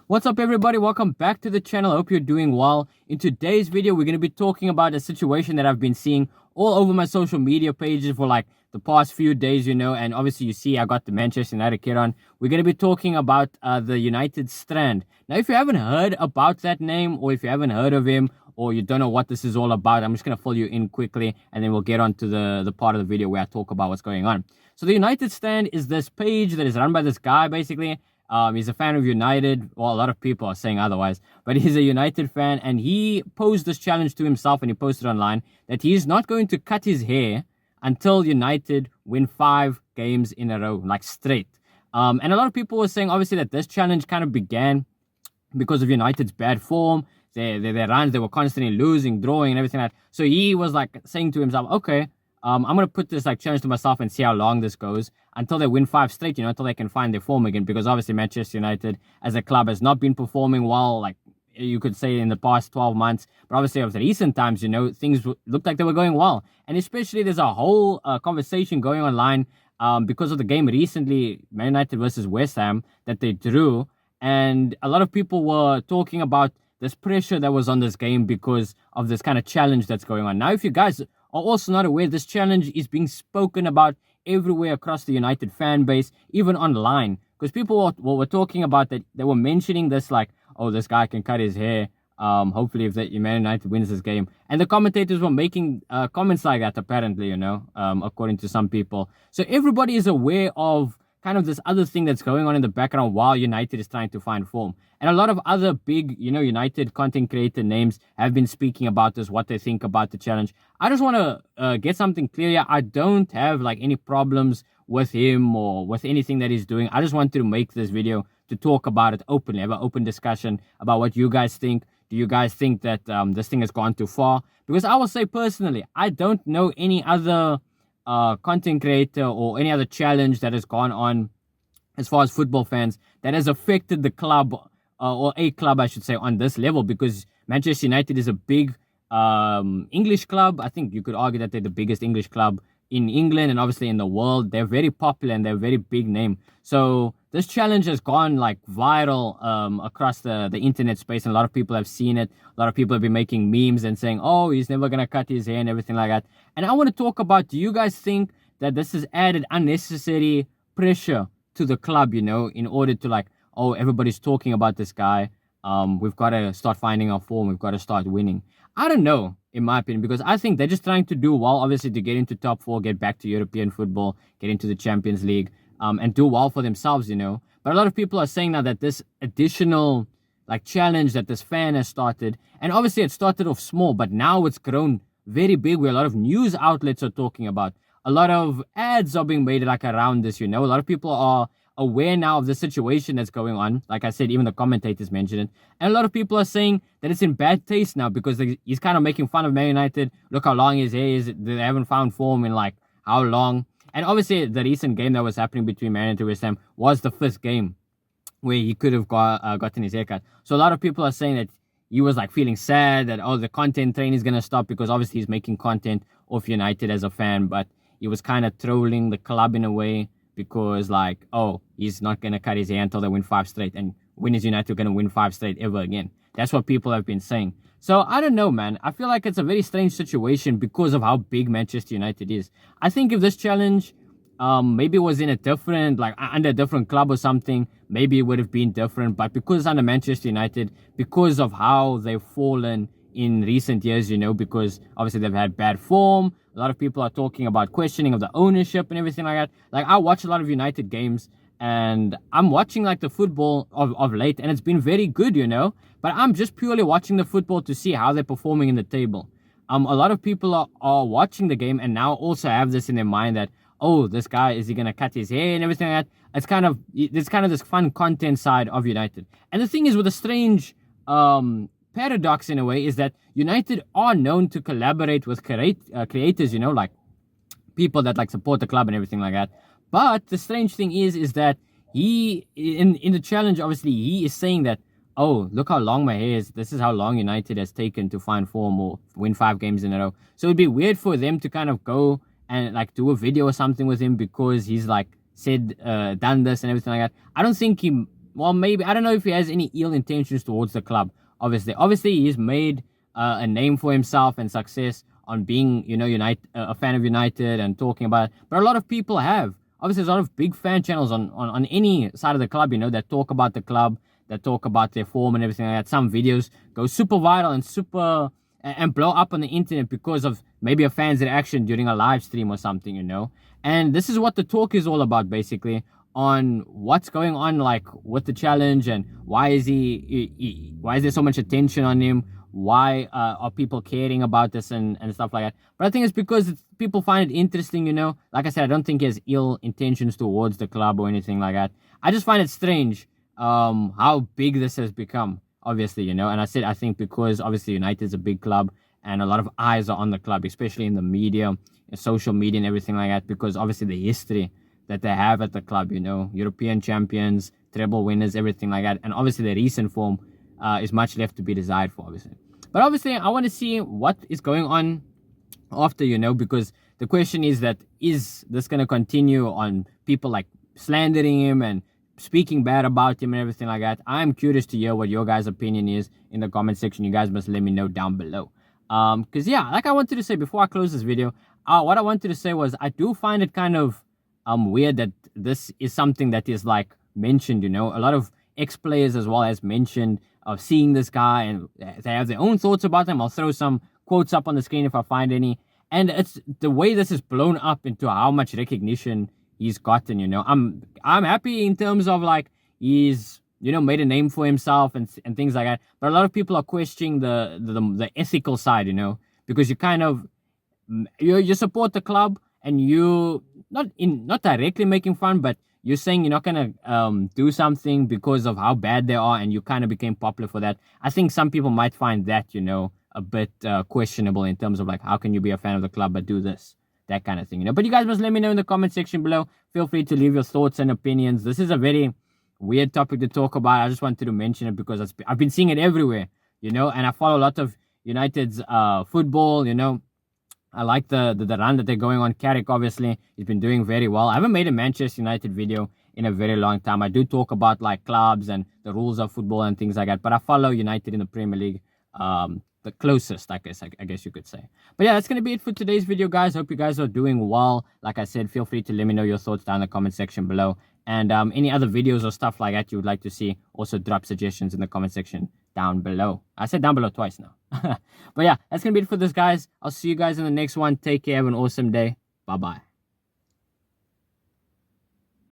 What's up, everybody? Welcome back to the channel. I hope you're doing well. In today's video, we're going to be talking about a situation that I've been seeing all over my social media pages for like the past few days, and obviously you see I got the Manchester United kit on. We're going to be talking about the United Strand. Now, if you haven't heard about that name, or if you haven't heard of him, or you don't know what this is all about, I'm just going to fill you in quickly, and then we'll get on to the part of the video where I talk about what's going on. So the United Strand is this page that is run by this guy, basically. He's a fan of United. Well, a lot of people are saying otherwise, but he's a United fan, and he posed this challenge to himself, and he posted online that he's not going to cut his hair until United win 5 games in a row, like straight. And a lot of people were saying, obviously, that this challenge kind of began because of United's bad form. Their runs, they were constantly losing, drawing, and everything like that. So he was like saying to himself, okay, I'm going to put this like challenge to myself and see how long this goes until they win 5 straight, until they can find their form again. Because obviously Manchester United as a club has not been performing well, like you could say in the past 12 months. But obviously of the recent times, things looked like they were going well. And especially there's a whole conversation going online because of the game recently, Man United versus West Ham, that they drew. And a lot of people were talking about this pressure that was on this game because of this kind of challenge that's going on. Now, if you guys are also not aware, this challenge is being spoken about everywhere across the United fan base, even online, because people were talking about that. They were mentioning this like, oh, this guy can cut his hair. Hopefully, if the Man United wins this game, and the commentators were making comments like that. Apparently, according to some people, so everybody is aware of kind of this other thing that's going on in the background while United is trying to find form. And a lot of other big, United content creator names have been speaking about this, what they think about the challenge. I just want to get something clear here. I don't have like any problems with him or with anything that he's doing. I just wanted to make this video to talk about it openly, have an open discussion about what you guys think. Do you guys think that this thing has gone too far? Because I will say personally, I don't know any other content creator or any other challenge that has gone on as far as football fans that has affected the club or a club, I should say, on this level, because Manchester United is a big English club. I think you could argue that they're the biggest English club in England and obviously in the world. They're very popular and they're a very big name. So this challenge has gone like viral across the internet space, and a lot of people have seen it. A lot of people have been making memes and saying, oh, he's never going to cut his hair and everything like that. And I want to talk about, do you guys think that this has added unnecessary pressure to the club, in order to like, oh, everybody's talking about this guy. We've got to start finding our form. We've got to start winning. I don't know, in my opinion, because I think they're just trying to do well, obviously, to get into top 4, get back to European football, get into the Champions League, and do well for themselves, But a lot of people are saying now that this additional like challenge that this fan has started, and obviously it started off small, but now it's grown very big, where a lot of news outlets are talking about. A lot of ads are being made like around this, A lot of people are aware now of the situation that's going on. Like I said, even the commentators mentioned it. And a lot of people are saying that it's in bad taste now because he's kind of making fun of Man United. Look how long his hair is. They haven't found form in like how long. And obviously the recent game that was happening between Man United and West Ham was the 5th game where he could have gotten his haircut. So a lot of people are saying that he was like feeling sad that, oh, the content train is going to stop because obviously he's making content of United as a fan, but he was kind of trolling the club in a way, because like, oh, he's not going to cut his hair until they win 5 straight. And when is United going to win 5 straight ever again? That's what people have been saying. So I don't know, man. I feel like it's a very strange situation because of how big Manchester United is. I think if this challenge maybe was in a different, like under a different club or something, maybe it would have been different. But because it's under Manchester United, because of how they've fallen in recent years, because obviously they've had bad form. A lot of people are talking about questioning of the ownership and everything like that. Like, I watch a lot of United games, and I'm watching like the football of late, and it's been very good, But I'm just purely watching the football to see how they're performing in the table. A lot of people are watching the game and now also have this in their mind that, oh, this guy, is he going to cut his hair and everything like that? It's kind of this fun content side of United. And the thing is, with a strange paradox in a way, is that United are known to collaborate with creators, like people that like support the club and everything like that. But the strange thing is that he, in the challenge, obviously, he is saying that, oh, look how long my hair is. This is how long United has taken to find form or win 5 games in a row. So it'd be weird for them to kind of go and like do a video or something with him because he's like said, done this and everything like that. I don't think he well, maybe, I don't know if he has any ill intentions towards the club. Obviously, he's made a name for himself and success on being, a fan of United and talking about it. But a lot of people have. Obviously, there's a lot of big fan channels on any side of the club, that talk about the club, that talk about their form and everything like that. Some videos go super viral and blow up on the internet because of maybe a fan's reaction during a live stream or something. And this is what the talk is all about, basically, on what's going on, like, with the challenge, and why is why is there so much attention on him? Why are people caring about this and stuff like that? But I think it's because people find it interesting. Like I said, I don't think he has ill intentions towards the club or anything like that. I just find it strange how big this has become, obviously. And I think because obviously United is a big club and a lot of eyes are on the club, especially in the media, social media and everything like that, because obviously the history that they have at the club, European champions, treble winners, everything like that. And obviously the recent form is much left to be desired for, obviously. But obviously I want to see what is going on after, because the question is this going to continue on people like slandering him and speaking bad about him and everything like that? I'm curious to hear what your guys' opinion is in the comment section. You guys must let me know down below. Because yeah, like I wanted to say before I close this video, what I wanted to say was I do find it kind of weird that this is something that is like mentioned. A lot of ex-players as well as mentioned of seeing this guy, and they have their own thoughts about him. I'll throw some quotes up on the screen if I find any. And it's the way this is blown up into how much recognition he's gotten. I'm happy in terms of like he's made a name for himself and things like that. But a lot of people are questioning the ethical side, because you kind of you support the club and you not directly making fun, but you're saying you're not gonna do something because of how bad they are, and you kind of became popular for that. I think some people might find that a bit questionable in terms of like, how can you be a fan of the club but do this, that kind of thing. But you guys must let me know in the comment section below. Feel free to leave your thoughts and opinions. This is a very weird topic to talk about. I just wanted to mention it because I've been seeing it everywhere, and I follow a lot of United's football. I like the run that they're going on. Carrick, obviously, he's been doing very well. I haven't made a Manchester United video in a very long time. I do talk about like clubs and the rules of football and things like that, but I follow United in the Premier League the closest, I guess you could say. But yeah, that's going to be it for today's video, guys. Hope you guys are doing well. Like I said, feel free to let me know your thoughts down in the comment section below. And any other videos or stuff like that you would like to see, also drop suggestions in the comment section down below. I said down below twice now. But yeah, that's going to be it for this, guys. I'll see you guys in the next one. Take care. Have an awesome day. Bye-bye.